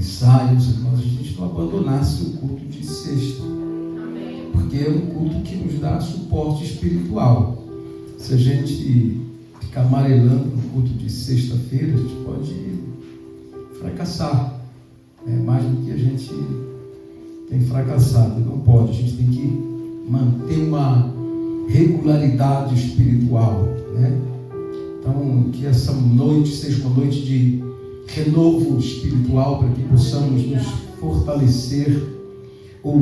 ensaios, irmãos, a gente não abandonasse o culto de sexta. Porque é um culto que nos dá suporte espiritual. Se a gente ficar amarelando no culto de sexta-feira, a gente pode fracassar. Mais do que a gente tem fracassado. Não pode. A gente tem que manter uma regularidade espiritual, né? Então, que essa noite seja uma noite de renovo espiritual, para que possamos nos fortalecer ou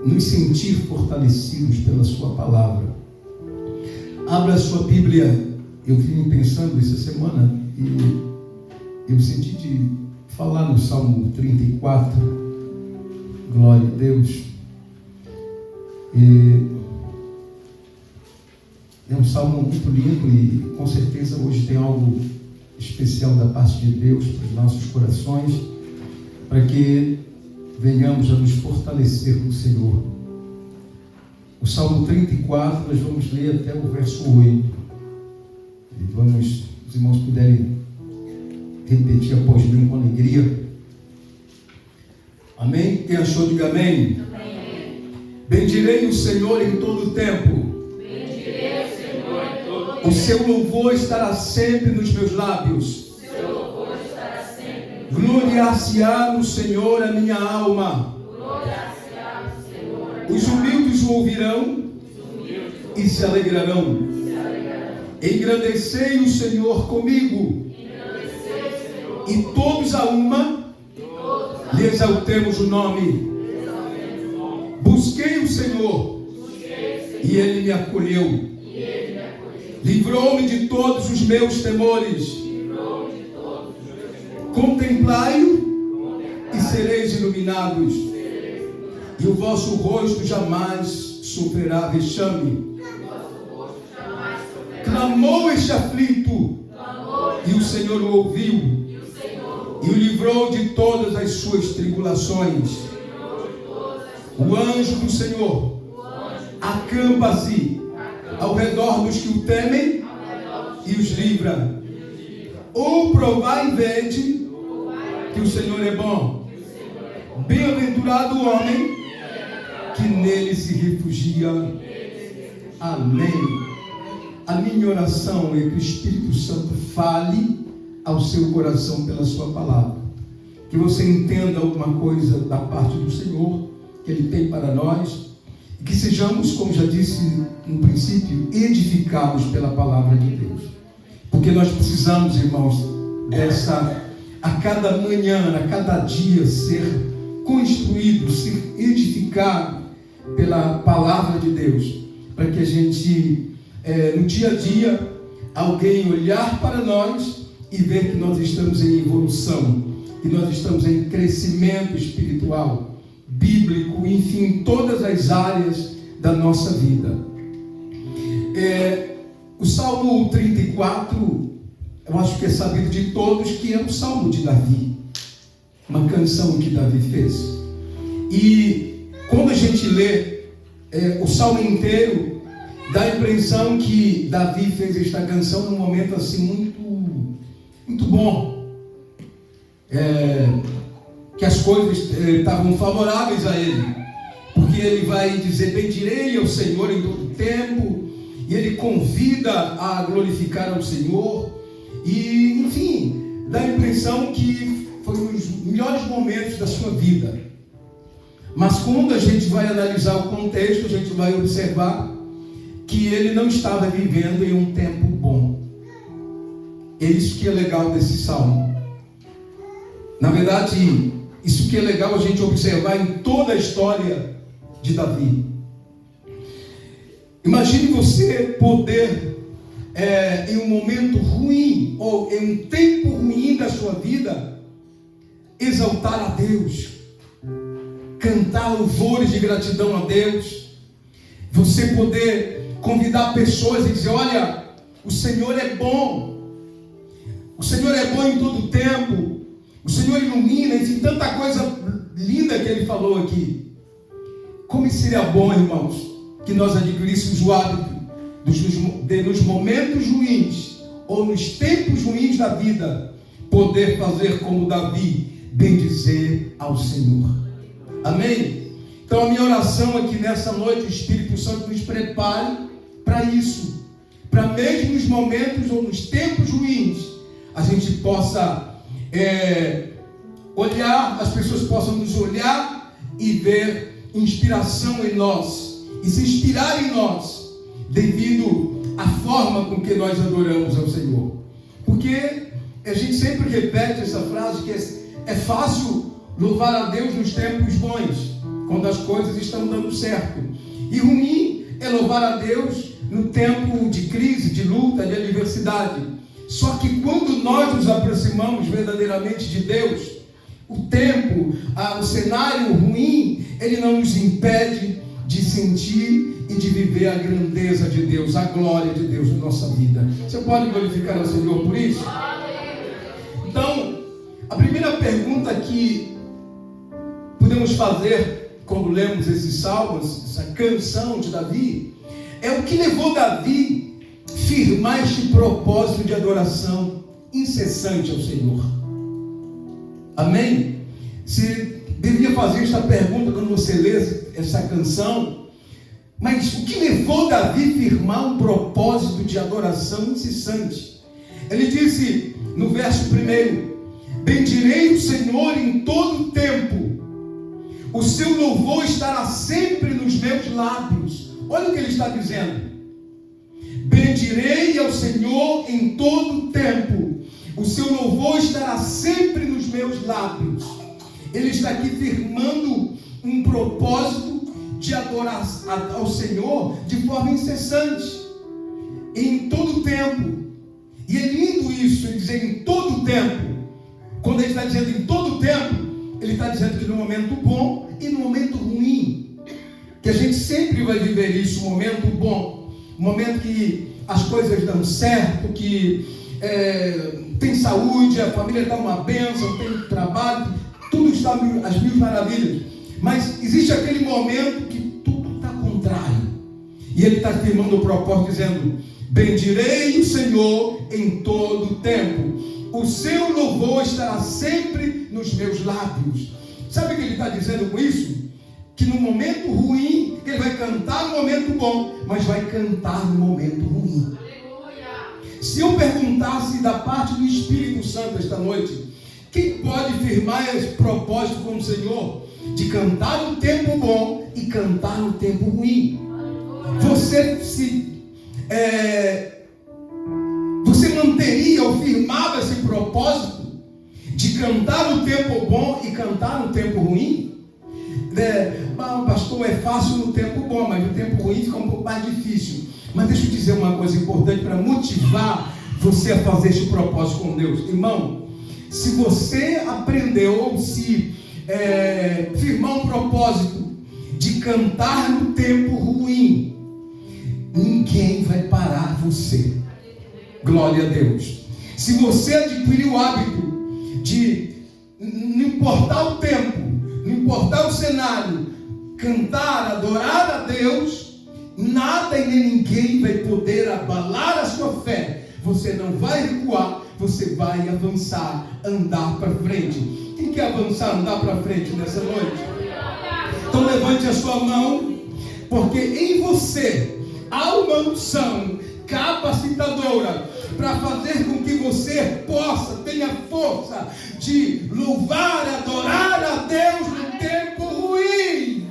nos sentir fortalecidos pela sua palavra. Abra a sua Bíblia. Eu vim pensando essa semana e eu senti de falar no Salmo 34. Glória a Deus. É um salmo muito lindo e com certeza hoje tem algo especial da parte de Deus para os nossos corações, para que venhamos a nos fortalecer no Senhor. O Salmo 34, nós vamos ler até o verso 8. E vamos, se os irmãos puderem repetir após mim com alegria. Amém? Quem achou, diga amém. Amém. Bendirei o Senhor em todo o tempo. Bendirei o Senhor em todo o tempo. O seu louvor estará sempre nos meus lábios. Gloriar-se-á no Senhor a minha alma. Os humildes o ouvirão e se alegrarão. Engrandecei o Senhor comigo, e todos a uma lhe exaltemos o nome. Busquei o Senhor e Ele me acolheu. Livrou-me de todos os meus temores. Contemplai-o e sereis iluminados, e o vosso rosto jamais sofrerá vexame. Clamou este aflito, e o Senhor o ouviu, e o livrou de todas as suas tribulações. O anjo do Senhor acampa-se ao redor dos que o temem e os livra. Ou provai e vede que o Senhor é bom. Bem-aventurado o homem que nele se refugia. Amém. A minha oração é que o Espírito Santo fale ao seu coração pela sua palavra. Que você entenda alguma coisa da parte do Senhor que Ele tem para nós. E que sejamos, como já disse no princípio, edificados pela palavra de Deus. Porque nós precisamos, irmãos, a cada manhã, a cada dia, ser construído, ser edificado pela palavra de Deus, para que a gente, no dia a dia, alguém olhar para nós e ver que nós estamos em evolução, que nós estamos em crescimento espiritual, bíblico, enfim, todas as áreas da nossa vida. O Salmo 34, eu acho que é sabido de todos que é um salmo de Davi, uma canção que Davi fez. E quando a gente lê o salmo inteiro, dá a impressão que Davi fez esta canção num momento assim muito bom, que as coisas estavam favoráveis a ele, porque ele vai dizer: bendirei ao Senhor em todo o tempo, e ele convida a glorificar ao Senhor. E, enfim, dá a impressão que foi um dos melhores momentos da sua vida. Mas quando a gente vai analisar o contexto, a gente vai observar que ele não estava vivendo em um tempo bom. É isso que é legal desse salmo. Na verdade, isso que é legal a gente observar em toda a história de Davi. Imagine você poder, em um momento ruim, ou em um tempo ruim da sua vida, exaltar a Deus, cantar louvores de gratidão a Deus, você poder convidar pessoas e dizer: olha, o Senhor é bom, o Senhor é bom em todo o tempo, o Senhor ilumina, enfim, tanta coisa linda que ele falou aqui. Como seria bom, irmãos, que nós adquiríssemos o hábito de nos momentos ruins ou nos tempos ruins da vida poder fazer como Davi, bendizer ao Senhor. Amém? Então a minha oração é que nessa noite o Espírito Santo nos prepare para isso, para mesmo nos momentos ou nos tempos ruins, a gente possa olhar, as pessoas possam nos olhar e ver inspiração em nós, e se inspirar em nós, devido à forma com que nós adoramos ao Senhor. Porque a gente sempre repete essa frase, que é fácil louvar a Deus nos tempos bons, quando as coisas estão dando certo, e ruim é louvar a Deus no tempo de crise, de luta, de adversidade. Só que quando nós nos aproximamos verdadeiramente de Deus, o tempo, o cenário ruim, ele não nos impede de sentir e de viver a grandeza de Deus, a glória de Deus na nossa vida. Você pode glorificar ao Senhor por isso? Então, a primeira pergunta que podemos fazer quando lemos esses salmos, essa canção de Davi, é o que levou Davi a firmar este propósito de adoração incessante ao Senhor. Amém? Você deveria fazer esta pergunta quando você lê essa canção. Mas o que levou Davi a firmar um propósito de adoração incessante? Ele disse no verso 1: bendirei o Senhor em todo o tempo, o seu louvor estará sempre nos meus lábios. Olha o que ele está dizendo: bendirei ao Senhor em todo o tempo, o seu louvor estará sempre nos meus lábios. Ele está aqui firmando um propósito de adorar ao Senhor de forma incessante, em todo o tempo. E é lindo isso, ele dizer em todo o tempo. Quando ele está dizendo em todo o tempo, ele está dizendo que no momento bom e no momento ruim, que a gente sempre vai viver isso, um momento bom, um momento que as coisas dão certo, que tem saúde, a família está uma bênção, tem trabalho, tudo está às mil maravilhas. Mas existe aquele momento que tudo está contrário, e ele está afirmando o propósito, dizendo: bendirei o Senhor em todo o tempo, o seu louvor estará sempre nos meus lábios. Sabe o que ele está dizendo com isso? Que no momento ruim, ele vai cantar no momento bom, mas vai cantar no momento ruim. Se eu perguntasse da parte do Espírito Santo esta noite, quem pode firmar esse propósito com o Senhor, de cantar no tempo bom e cantar no tempo ruim? Você manteria ou firmava esse propósito de cantar no tempo bom e cantar no tempo ruim? Pastor, é fácil no tempo bom, mas no tempo ruim fica um pouco mais difícil. Mas deixa eu dizer uma coisa importante para motivar você a fazer este propósito com Deus. Irmão, se você aprendeu ou se firmar um propósito de cantar no tempo ruim, ninguém vai parar você. Glória a Deus. Se você adquirir o hábito de, não importar o tempo, não importar o cenário, cantar, adorar a Deus, nada e nem ninguém vai poder abalar a sua fé. Você não vai recuar, você vai avançar, andar para frente. Quem quer avançar, andar para frente nessa noite? Então levante a sua mão, porque em você há uma unção capacitadora para fazer com que você tenha força de louvar, adorar a Deus no tempo ruim.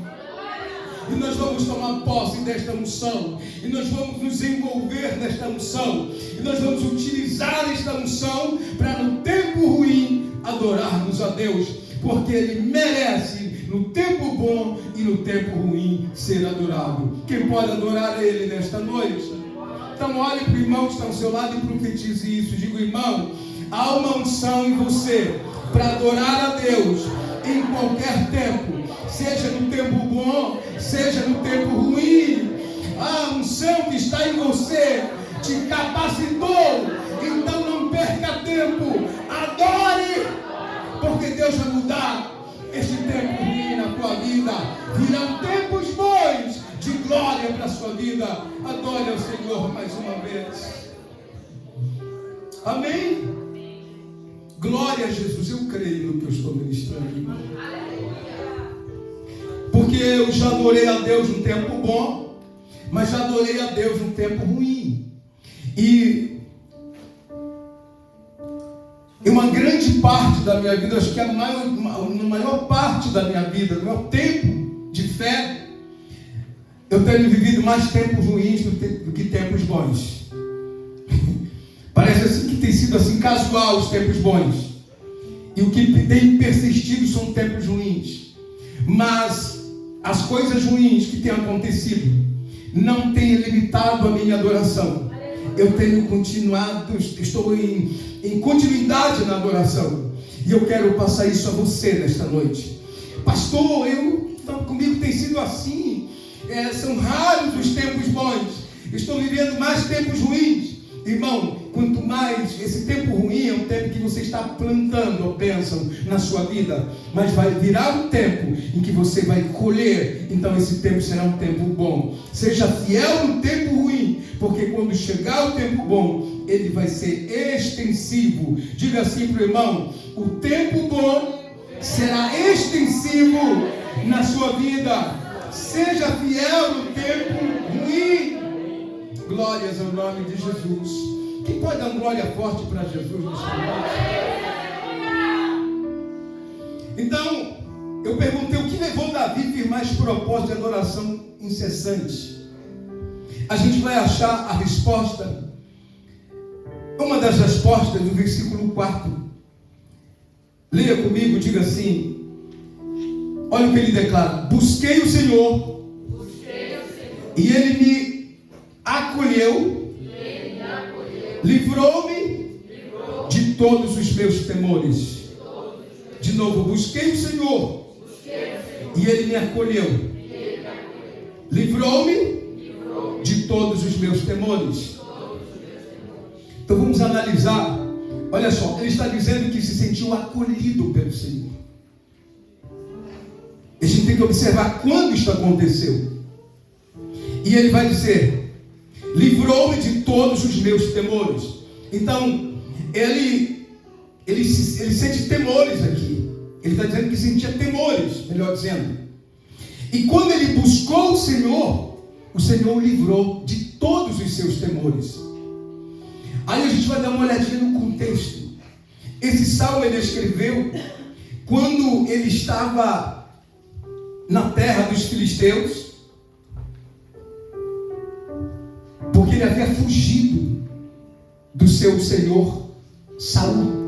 E nós vamos tomar posse desta unção, e nós vamos nos envolver nesta unção, e nós vamos utilizar esta unção para no tempo ruim adorarmos a Deus, porque Ele merece no tempo bom e no tempo ruim ser adorado. Quem pode adorar a Ele nesta noite? Então olhe para o irmão que está ao seu lado e profetize isso. Digo: irmão, há uma unção em você para adorar a Deus em qualquer tempo, seja no tempo bom, seja no tempo ruim. A unção que está em você te capacitou. Então não perca tempo, adore, porque Deus vai mudar este tempo ruim na tua vida. Virão tempos bons de glória para a sua vida. Adore ao Senhor mais uma vez. Amém? Glória a Jesus. Eu creio no que eu estou ministrando. aí. Porque eu já adorei a Deus num tempo bom, mas já adorei a Deus num tempo ruim. E uma grande parte da minha vida, acho que a maior parte da minha vida, do meu tempo de fé, eu tenho vivido mais tempos ruins do que tempos bons. Parece assim que tem sido assim casual os tempos bons. E o que tem persistido são tempos ruins. Mas as coisas ruins que têm acontecido não têm limitado a minha adoração. Eu tenho continuado, estou em continuidade na adoração. E eu quero passar isso a você nesta noite. Pastor, comigo tem sido assim. São raros os tempos bons. Estou vivendo mais tempos ruins. Irmão, quanto mais esse tempo ruim é um tempo que você está plantando ou bênção na sua vida, mas vai virar um tempo em que você vai colher. Então esse tempo será um tempo bom. Seja fiel no tempo ruim, porque quando chegar o tempo bom, ele vai ser extensivo. Diga assim para o irmão: o tempo bom será extensivo na sua vida. Seja fiel no tempo ruim. Glórias ao nome de Jesus. Quem pode dar uma glória forte para Jesus nesta noite? Então, eu perguntei o que levou Davi a firmar esse propósito de adoração incessante. A gente vai achar a resposta, uma das respostas do versículo 4. Leia comigo, diga assim. Olha o que ele declara: busquei o Senhor, e Ele me acolheu, livrou-me de todos os meus temores. De novo, busquei o Senhor, e Ele me acolheu, livrou-me de todos os meus temores. Então vamos analisar. Olha só, ele está dizendo que se sentiu acolhido pelo Senhor. A gente tem que observar quando isso aconteceu. E ele vai dizer: livrou-me de todos os meus temores. Então, ele sente temores aqui. Ele está dizendo que sentia temores, melhor dizendo. E quando ele buscou o Senhor o livrou de todos os seus temores. Aí a gente vai dar uma olhadinha no contexto. Esse salmo ele escreveu quando ele estava na terra dos filisteus, porque ele havia fugido do seu senhor Saul.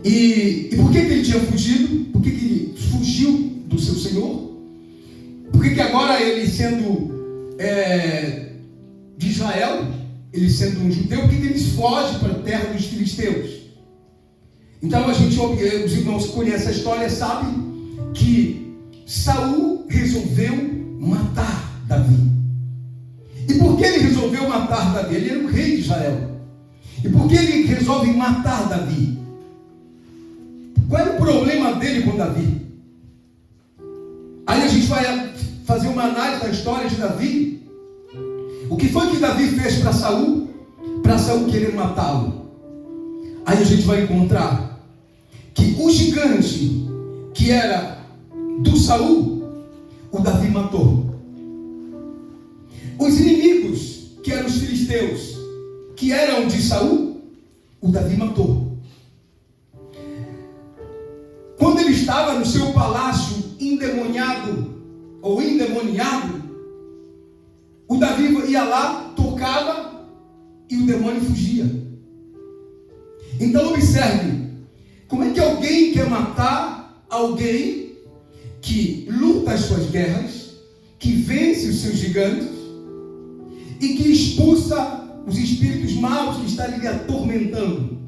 E por que ele tinha fugido? Por que ele fugiu do seu senhor? Por que agora ele sendo de Israel, ele sendo um judeu, por que ele foge para a terra dos filisteus? Então os irmãos que conhecem a história sabem que Saul resolveu matar Davi. E por que ele resolveu matar Davi? Ele era o rei de Israel. E por que ele resolve matar Davi? Qual era o problema dele com Davi? Aí a gente vai fazer uma análise da história de Davi. O que foi que Davi fez para Saul? Para Saul querer matá-lo. Aí a gente vai encontrar que o gigante que era do Saul, o Davi matou. Os inimigos, que eram os filisteus, que eram de Saul, o Davi matou. Quando ele estava no seu palácio endemoniado, ou endemoniado, o Davi ia lá, tocava, e o demônio fugia. Então observe, como é que alguém quer matar alguém que luta as suas guerras, que vence os seus gigantes, e que expulsa os espíritos maus que estão lhe atormentando?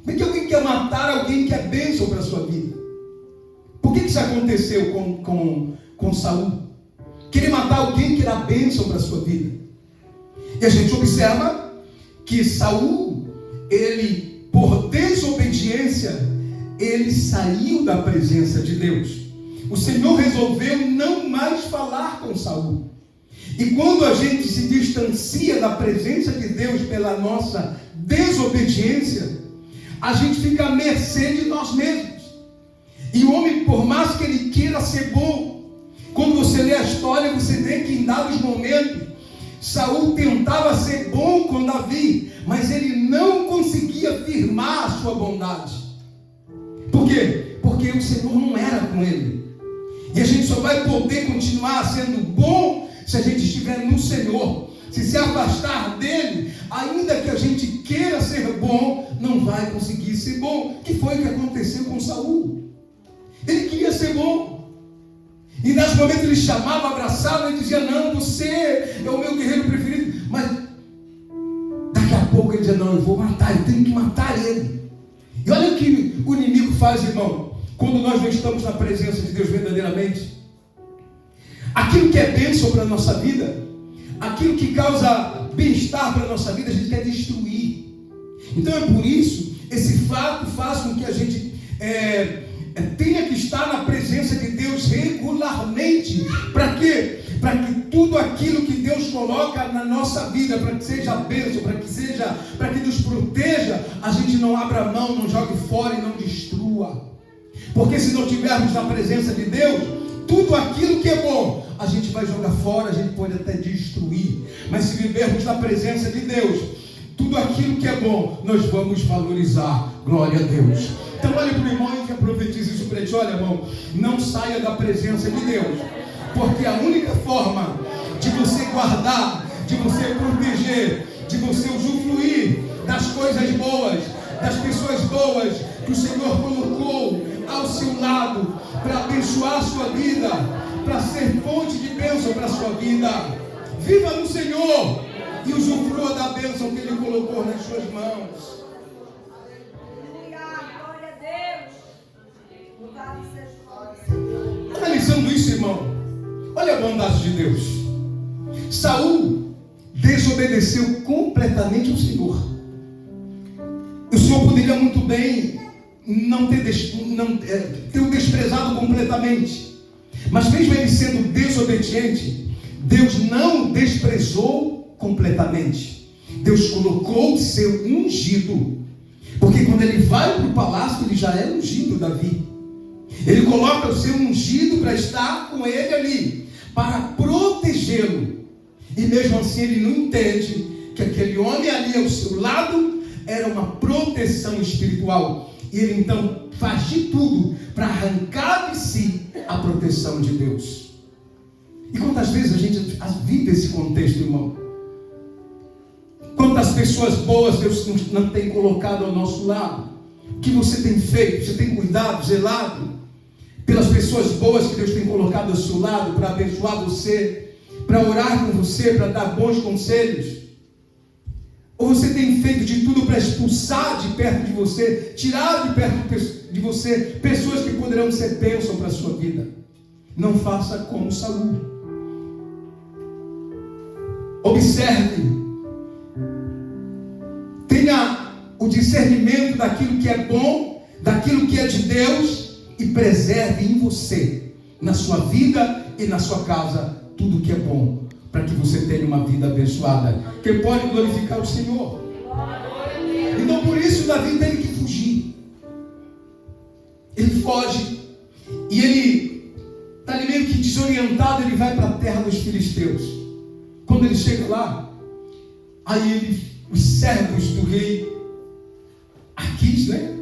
Como é que alguém quer matar alguém que é bênção para a sua vida? Por que isso aconteceu com Saul? Querer matar alguém que era bênção para a sua vida. E a gente observa que Saul, ele, por desobediência, ele saiu da presença de Deus. O Senhor resolveu não mais falar com Saul. E quando a gente se distancia da presença de Deus pela nossa desobediência, a gente fica à mercê de nós mesmos. E o homem, por mais que ele queira ser bom, quando você lê a história, você vê que em dados momentos, Saul tentava ser bom com Davi, mas ele não conseguia firmar a sua bondade. Por quê? Porque o Senhor não era com ele. E a gente só vai poder continuar sendo bom se a gente estiver no Senhor. Se afastar dele, ainda que a gente queira ser bom, não vai conseguir ser bom. Que foi o que aconteceu com Saul. Ele queria ser bom. E nesse momento ele chamava, abraçava e dizia: não, você é o meu guerreiro preferido. Mas daqui a pouco ele dizia: não, eu vou matar, eu tenho que matar ele. E olha o que o inimigo faz, irmão, quando nós não estamos na presença de Deus verdadeiramente. Aquilo que é bênção para a nossa vida, aquilo que causa bem-estar para a nossa vida, a gente quer destruir. Então é por isso, esse fato faz com que a gente tenha que estar na presença de Deus regularmente. Para quê? Para que tudo aquilo que Deus coloca na nossa vida, para que seja bênção, para que nos proteja, a gente não abra mão, não jogue fora e não destrua. Porque se não tivermos na presença de Deus, tudo aquilo que é bom, a gente vai jogar fora, a gente pode até destruir. Mas se vivermos na presença de Deus, tudo aquilo que é bom, nós vamos valorizar. Glória a Deus. Então olha para o irmão e que profetiza isso para ti. Olha, irmão, não saia da presença de Deus, porque a única forma de você guardar, de você proteger, de você usufruir das coisas boas, das pessoas boas que o Senhor colocou ao seu lado para abençoar a sua vida, para ser fonte de bênção para a sua vida. Viva no Senhor e usufrua da bênção que Ele colocou nas suas mãos. Analisando isso, irmão, olha a bondade de Deus. Saul desobedeceu completamente ao Senhor. O Senhor poderia muito bem ter o desprezado completamente, mas mesmo ele sendo desobediente, Deus não o desprezou completamente. Deus colocou o seu ungido, porque quando ele vai para o palácio, ele já é ungido, Davi. Ele coloca o seu ungido para estar com ele ali, para protegê-lo. E mesmo assim ele não entende que aquele homem ali ao seu lado era uma proteção espiritual. E ele então faz de tudo para arrancar de si a proteção de Deus. E quantas vezes a gente vive esse contexto, irmão? Quantas pessoas boas Deus não tem colocado ao nosso lado? O que você tem feito? Você tem cuidado, zelado pelas pessoas boas que Deus tem colocado ao seu lado para abençoar você, para orar com você, para dar bons conselhos? Ou você tem feito de tudo para expulsar de perto de você, tirar de perto de você pessoas que poderão ser bênção para a sua vida? Não faça como Saul. Observe, tenha o discernimento daquilo que é bom, daquilo que é de Deus, e preserve em você, na sua vida e na sua casa, tudo que é bom, para que você tenha uma vida abençoada, que pode glorificar o Senhor. Então por isso Davi teve que fugir. Ele foge, e ele está ali meio que desorientado. Ele vai para a terra dos filisteus. Quando ele chega lá, aí os servos do rei Aquis, né?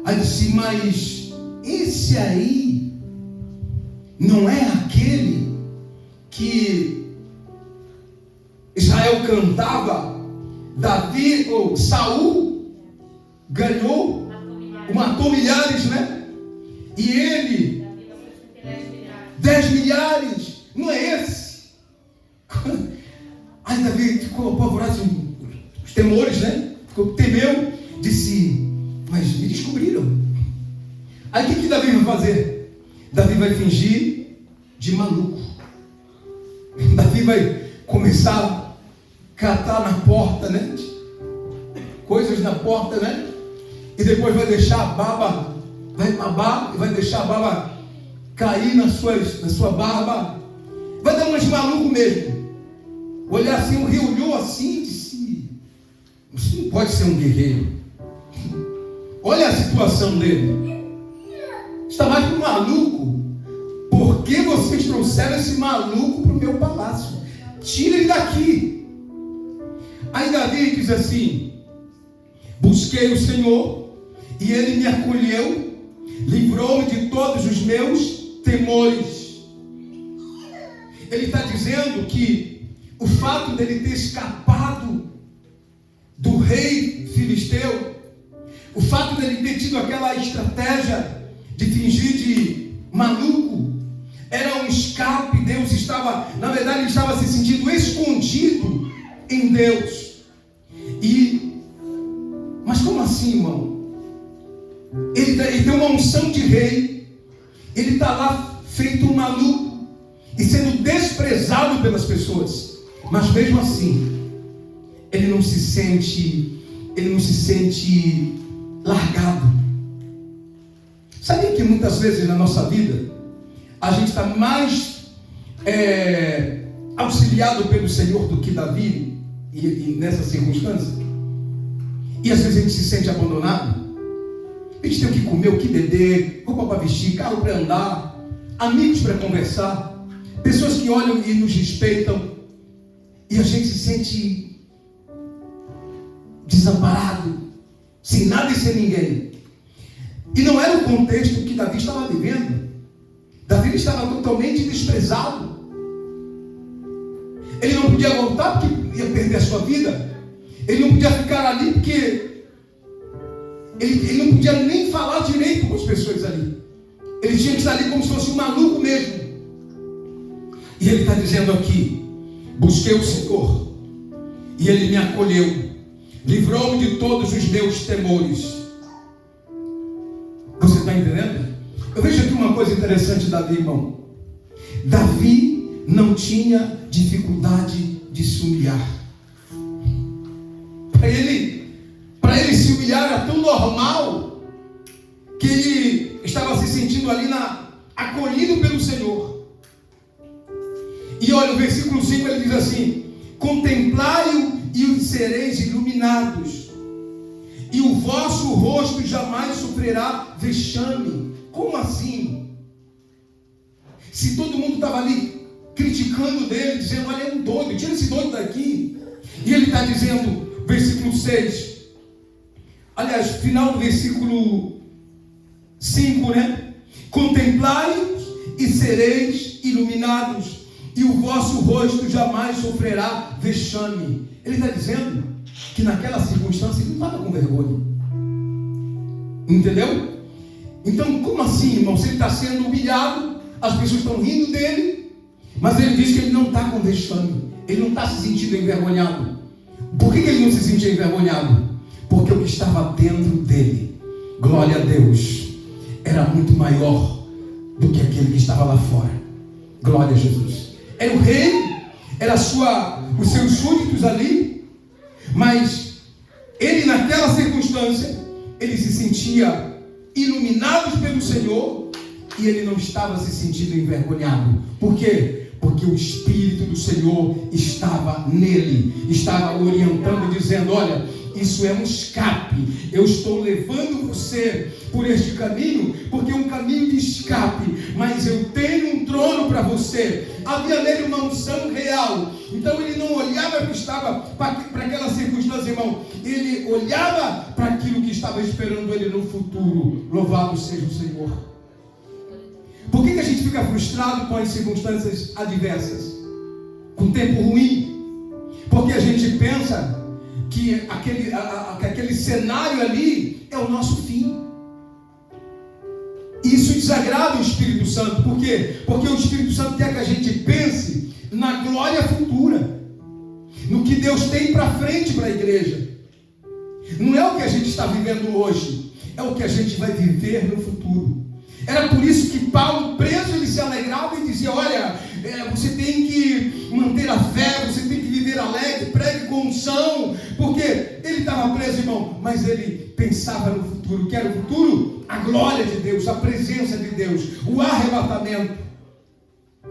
Aí disse: mas esse aí não é aquele que Israel cantava? Davi ou Saul ganhou, matou milhares, né? E ele 10 milhares. Não é esse? Aí Davi ficou apavorado, os temores, né? Temeu, disse: mas me descobriram. Aí o que Davi vai fazer? Davi vai fingir de maluco. Davi vai começar a catar na porta, né? Coisas na porta, né? E depois vai deixar a baba, vai babar e vai deixar a baba cair na sua barba. Vai dar umas maluco mesmo. Olhar assim, o rio olhou assim e disse: você não pode ser um guerreiro. Olha a situação dele. Estava trouxeram esse maluco para o meu palácio. Tira ele daqui. Aí Davi diz assim: busquei o Senhor e Ele me acolheu, livrou-me de todos os meus temores. Ele está dizendo que o fato dele ter escapado do rei filisteu, o fato dele ter tido aquela estratégia de fingir de maluco, era um escape. Deus estava, na verdade, ele estava se sentindo escondido em Deus. Mas como assim, irmão? Ele tem uma unção de rei, ele está lá feito um maluco e sendo desprezado pelas pessoas, mas mesmo assim ele não se sente largado. Sabia que muitas vezes na nossa vida a gente está mais auxiliado pelo Senhor do que Davi e nessa circunstância? E às vezes a gente se sente abandonado. A gente tem o que comer, o que beber, roupa para vestir, carro para andar, amigos para conversar, pessoas que olham e nos respeitam, e a gente se sente desamparado, sem nada e sem ninguém. E não era o contexto que Davi estava vivendo. Davi estava totalmente desprezado. Ele não podia voltar porque ia perder a sua vida. Ele não podia ficar ali porque ele não podia nem falar direito com as pessoas ali. Ele tinha que estar ali como se fosse um maluco mesmo. E ele está dizendo aqui: busquei o Senhor e Ele me acolheu, livrou-me de todos os meus temores. Você está entendendo? Eu vejo aqui uma coisa interessante de Davi, irmão. Davi não tinha dificuldade de se humilhar. Para ele se humilhar era tão normal que ele estava se sentindo ali acolhido pelo Senhor. E olha, o versículo 5 ele diz assim: contemplai-o e sereis iluminados, e o vosso rosto jamais sofrerá vexame. Como assim? Se todo mundo estava ali criticando dele, dizendo: olha, é um doido, tira esse doido daqui. E ele está dizendo, versículo 6, aliás, final do versículo 5, né? Contemplai-os e sereis iluminados, e o vosso rosto jamais sofrerá vexame. Ele está dizendo que naquela circunstância ele não estava com vergonha. Entendeu? Então, como assim, irmão? Se ele está sendo humilhado, as pessoas estão rindo dele, mas ele diz que ele não está com vexame, ele não está se sentindo envergonhado. Por que ele não se sentia envergonhado? Porque o que estava dentro dele, glória a Deus, era muito maior do que aquele que estava lá fora. Glória a Jesus. Era o rei, era os seus súditos ali, mas ele naquela circunstância, ele se sentia iluminado pelo Senhor e ele não estava se sentindo envergonhado. Por quê? Porque o Espírito do Senhor estava nele, estava orientando, dizendo: olha, isso é um escape, eu estou levando você por este caminho, porque é um caminho de escape, mas eu tenho um trono para você. Havia nele uma unção real. Então ele não olhava que estava para aquela circunstância, irmão, ele olhava para aquilo que estava esperando ele no futuro. Louvado seja o Senhor. Por que a gente fica frustrado com as circunstâncias adversas, com o tempo ruim? Porque a gente pensa que aquele cenário ali é o nosso fim. E isso desagrada o Espírito Santo. Por quê? Porque o Espírito Santo quer que a gente pense na glória futura, no que Deus tem para frente para a igreja. Não é o que a gente está vivendo hoje, é o que a gente vai viver no futuro. Era por isso que Paulo, preso, ele se alegrava e dizia: olha, você tem que manter a fé, você tem que viver alegre, pregue com unção, porque ele estava preso, irmão, mas ele pensava no futuro. Que era o futuro? A glória de Deus, a presença de Deus, o arrebatamento.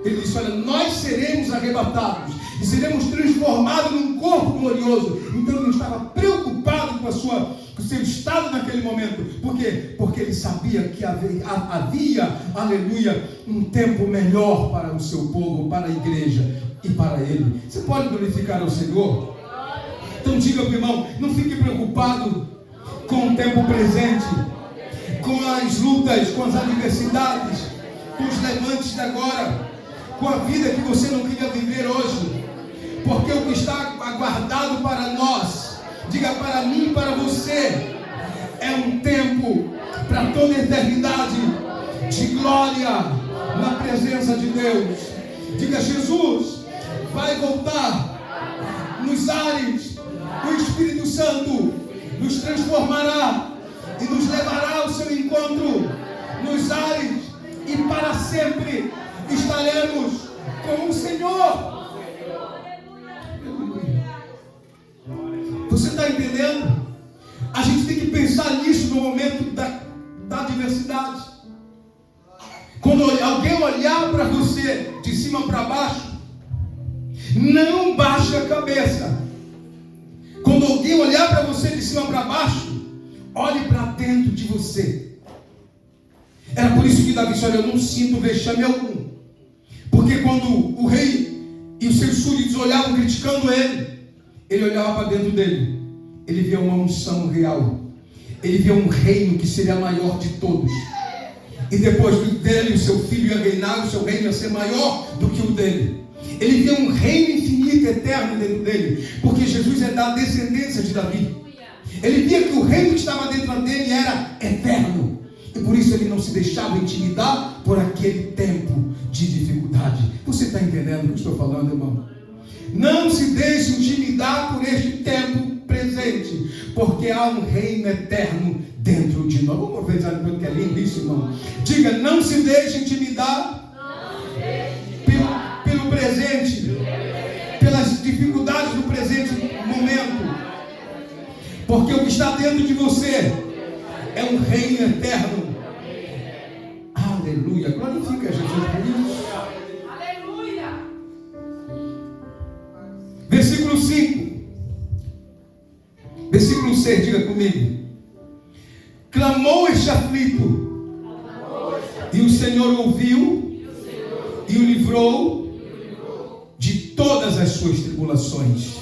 Ele disse: olha, nós seremos arrebatados e seremos transformados num corpo glorioso. Então ele não estava preocupado com a sua o seu estado naquele momento. Por quê? Porque ele sabia que havia, aleluia, um tempo melhor para o seu povo, para a igreja e para ele. Você pode glorificar ao Senhor? Então diga para o irmão, não fique preocupado com o tempo presente, com as lutas, com as adversidades, com os levantes de agora, com a vida que você não queria viver hoje. Porque o que está aguardado para nós, diga para mim e para você, é um tempo para toda a eternidade de glória na presença de Deus. Diga, Jesus vai voltar nos ares, o Espírito Santo nos transformará e nos levará ao seu encontro nos ares, e para sempre estaremos com o Senhor. Você está entendendo? A gente tem que pensar nisso no momento da adversidade. Quando alguém olhar para você de cima para baixo, não baixe a cabeça. Quando alguém olhar para você de cima para baixo, olhe para dentro de você. Era por isso que Davi disse: olha, eu não sinto vexame algum. Porque quando o rei e os seus súditos olhavam criticando ele olhava para dentro dele. Ele via uma unção real. Ele via um reino que seria maior de todos. E depois dele, o seu filho ia reinar, o seu reino ia ser maior do que o dele. Ele via um reino infinito, eterno dentro dele. Porque Jesus é da descendência de Davi. Ele via que o reino que estava dentro dele era eterno. E por isso ele não se deixava intimidar por aquele tempo de dificuldade. Você está entendendo o que eu estou falando, irmão? Não se deixe intimidar por este tempo presente, porque há um reino eterno dentro de nós. Vamos profetizar depois, que é lindo isso, irmão. Diga, não se deixe intimidar pelo presente, pelas dificuldades do presente momento, porque o que está dentro de você é um reino eterno. Aleluia, glorifica Jesus por isso. Aleluia. Versículo 5. Versículo 6, diga comigo. Clamou este aflito, e o Senhor ouviu e o livrou de todas as suas tribulações.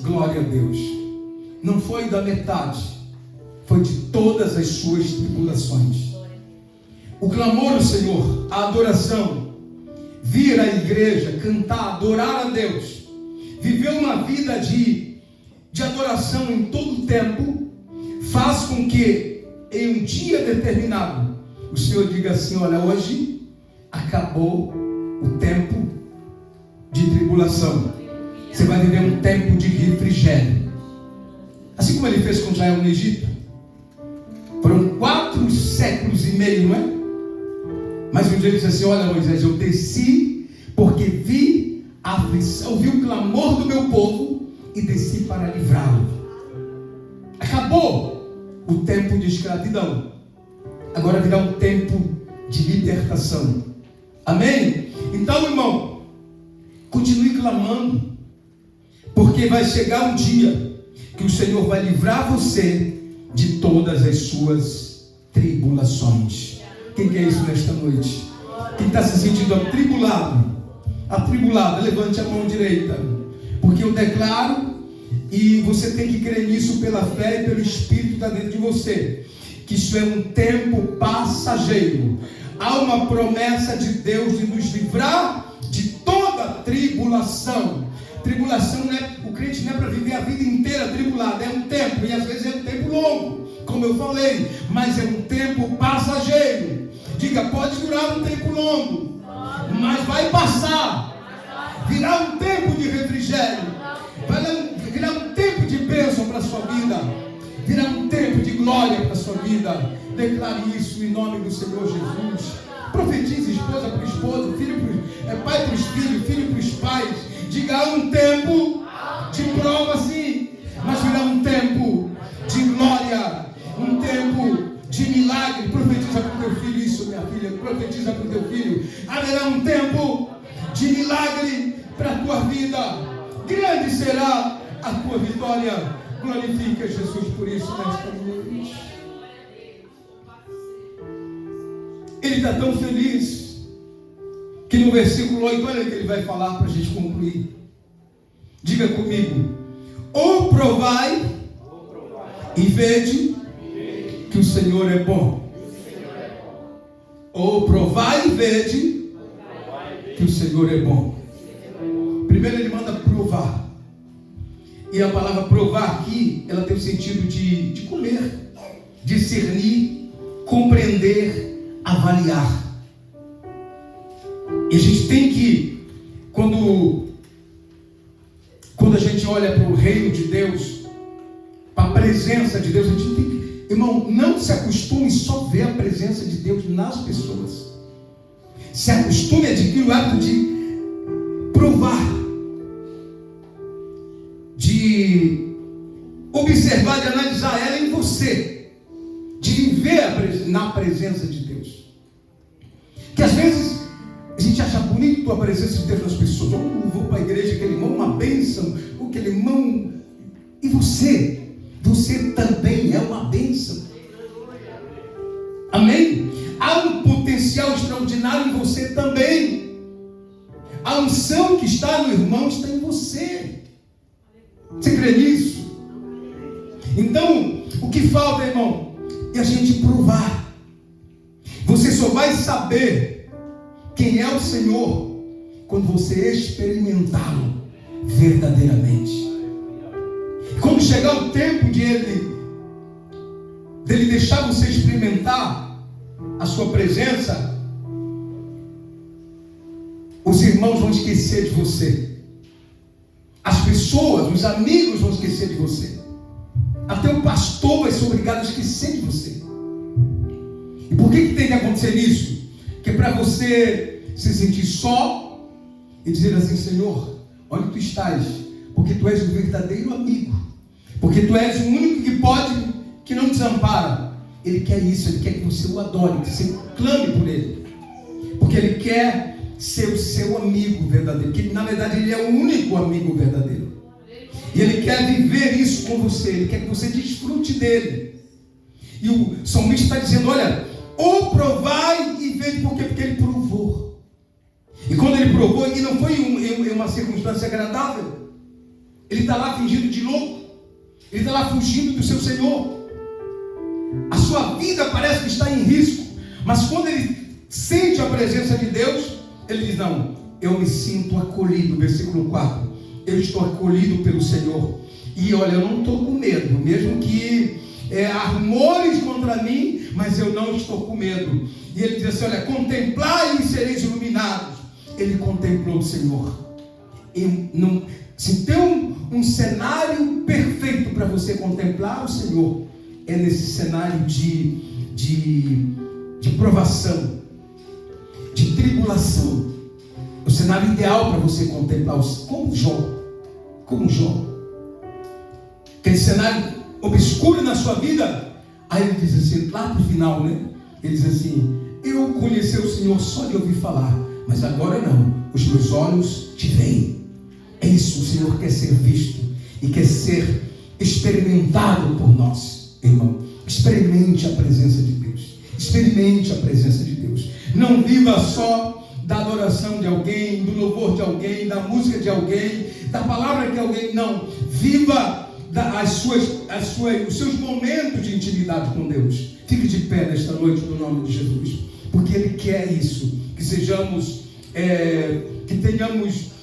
Glória a Deus. Não foi da metade, foi de todas as suas tribulações. O clamor do Senhor, a adoração, vir à igreja, cantar, adorar a Deus, viver uma vida de adoração em todo o tempo, faz com que em um dia determinado o Senhor diga assim: olha, hoje acabou o tempo de tribulação, você vai viver um tempo de refrigério. Assim como ele fez com Israel no Egito. Foram 4 séculos e meio, não é? Mas um dia ele disse assim: olha, Moisés, eu desci porque vi a aflição, ouvi o clamor do meu povo e desci para livrá-lo. Acabou o tempo de escravidão, agora virá um tempo de libertação. Amém? Então, irmão, continue clamando, porque vai chegar um dia que o Senhor vai livrar você de todas as suas tribulações. Quem quer isso nesta noite? Quem está se sentindo atribulado, levante a mão direita, porque eu declaro, e você tem que crer nisso pela fé e pelo Espírito que está dentro de você, que isso é um tempo passageiro. Há uma promessa de Deus de nos livrar de toda tribulação. Tribulação não é, o crente não é para viver a vida inteira atribulado, é um tempo, e às vezes é um tempo longo, como eu falei, mas é um tempo passageiro. Diga, pode durar um tempo longo, mas vai passar. Virá um tempo de refrigério, virá um tempo de bênção para a sua vida, virá um tempo de glória para a sua vida. Declare isso em nome do Senhor Jesus. Profetize, esposa para o esposo, pai para os filhos, filho para os pais. Diga, há um tempo de prova, sim, mas virá um tempo de glória, um tempo de milagre. Profetiza para o teu filho isso, minha filha. Profetiza para o teu filho. Haverá um tempo de milagre para a tua vida. Grande será a tua vitória. Glorifica Jesus por isso nesta noite. Ele está tão feliz que no versículo 8, olha o que ele vai falar para a gente concluir. Diga comigo: ou provai e vede que o Senhor é bom. Ou provai e vede que o Senhor é bom. Primeiro ele manda provar. E a palavra provar aqui, ela tem o sentido de comer, discernir, compreender, avaliar. E a gente tem que, quando a gente olha para o reino de Deus, para a presença de Deus, a gente tem que, irmão, não se acostume só ver a presença de Deus nas pessoas. Se acostume a adquirir o hábito de provar, de observar, de analisar ela em você, de viver na presença de Deus. Que às vezes a gente acha bonito a presença de Deus nas pessoas. Eu vou para a igreja, aquele irmão, uma bênção, aquele irmão. E você também é uma bênção. Amém? Há um potencial extraordinário em você também. A unção que está no irmão está em você. Você crê nisso? Então, o que falta, irmão, é a gente provar. Você só vai saber quem é o Senhor quando você experimentá-lo verdadeiramente. Quando chegar o tempo dele deixar você experimentar a sua presença, os irmãos vão esquecer de você. As pessoas, os amigos vão esquecer de você. Até o pastor vai ser obrigado a esquecer de você. E por que tem que acontecer isso? Que é para você se sentir só e dizer assim: Senhor, onde tu estás? Porque tu és o verdadeiro amigo. Porque tu és o único que não desampara. Ele quer isso, ele quer que você o adore, que você clame por ele. Porque ele quer ser o seu amigo verdadeiro. Porque na verdade ele é o único amigo verdadeiro. E ele quer viver isso com você. Ele quer que você desfrute dele. E o salmista está dizendo: olha, ou provai e vede. Por quê? Porque ele provou. E quando ele provou, e não foi em uma circunstância agradável, ele está lá fingindo de louco. Ele está lá fugindo do seu Senhor. A sua vida parece que está em risco. Mas quando ele sente a presença de Deus, ele diz: não, eu me sinto acolhido. Versículo 4. Eu estou acolhido pelo Senhor. E olha, eu não estou com medo. Mesmo que há rumores contra mim, mas eu não estou com medo. E ele diz assim: olha, contemplai e sereis iluminados. Ele contemplou o Senhor. Se tem um cenário perfeito para você contemplar o Senhor, é nesse cenário de provação, de tribulação. É o cenário ideal para você contemplar, como Jó. Aquele cenário obscuro na sua vida. Aí ele diz assim, lá para o final, né? Ele diz assim: eu conheci o Senhor só de ouvir falar, mas agora não, os meus olhos te veem. É isso, o Senhor quer ser visto e quer ser experimentado por nós, irmão. Experimente a presença de Deus. Experimente a presença de Deus. Não viva só da adoração de alguém, do louvor de alguém, da música de alguém, da palavra de alguém. Não. Viva os seus momentos de intimidade com Deus. Fique de pé nesta noite no nome de Jesus, porque Ele quer isso. Que sejamos, que tenhamos